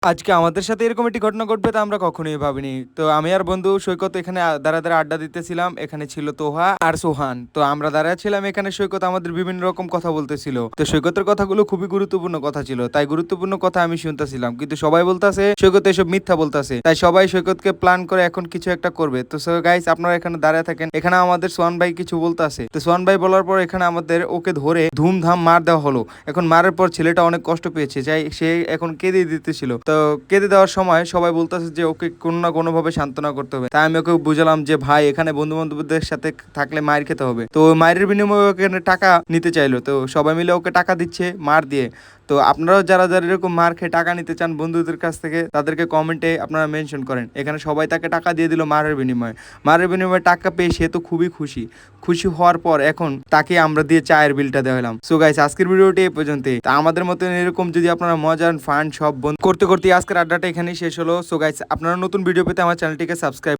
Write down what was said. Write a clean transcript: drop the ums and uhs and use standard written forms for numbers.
আজকে আমাদের সাথে এরকম একটি ঘটনা ঘটবে তা আমরা কখনোই ভাবিনি। তো আমি আর বন্ধু সৈকত এখানে দাঁড়ায়, দাঁড়ায় আড্ডা দিতেছিলাম। এখানে ছিল তোহা আর সোহান। তো আমরা দাঁড়ায় ছিলাম এখানে, সৈকত আমাদের বিভিন্ন রকম কথা বলতেছিল। তো সৈকতের কথাগুলো খুবই গুরুত্বপূর্ণ কথা ছিল। তাই গুরুত্বপূর্ণ কথা আমি শুনতেছিলাম। কিন্তু সবাই বলতাছে সৈকত এসব মিথ্যা বলতাছে। তাই সবাই সৈকতকে প্ল্যান করে এখন কিছু একটা করবে। তো সো গাইস, আপনারা এখানে দাঁড়ায় থাকেন। এখানে আমাদের সোহান ভাই কিছু বলতাছে। তো সোহান ভাই বলার পর এখানে আমাদের ওকে ধরে ধুমধাম মার দেওয়া হলো। এখন মারার পর ছেলেটা অনেক কষ্ট পেয়েছে, যাই সে এখন কেঁদে দিতেছিল। তো কেঁদে দেওয়ার সময় সবাই বলতেছে যে ওকে কোনো না কোনো ভাবে সান্ত্বনা করতে হবে। তাই আমি ওকে বুঝালাম যে ভাই, এখানে বন্ধু বান্ধবদের সাথে থাকলে মার খেতে হবে। তো মায়ের বিনিময়ে ওকে টাকা নিতে চাইলো। তো সবাই মিলে ওকে টাকা দিচ্ছে মার দিয়ে। তো আপনারাও যারা যারা এরকম মার খেয়ে টাকা নিতে চান বন্ধুদের কাছ থেকে, তাদেরকে কমেন্টে আপনারা মেনশন করেন। এখানে সবাই তাকে টাকা দিয়ে দিল মারের বিনিময়ে। মারের বিনিময়ে টাকা পেয়ে সে তো খুবই খুশি। খুশি হওয়ার পর এখন তাকে আমরা দিয়ে চায়ের বিলটা দেওয়ালাম। সো গাইস, আজকের ভিডিওটি এই পর্যন্তই। তা আমাদের মতো এরকম যদি আপনারা মজার ফান সব বন্ধ করতে করতে আজকের আড্ডাটা এখানেই শেষ হলো। সো গাইস, আপনারা নতুন ভিডিও পেতে আমার চ্যানেলটিকে সাবস্ক্রাইব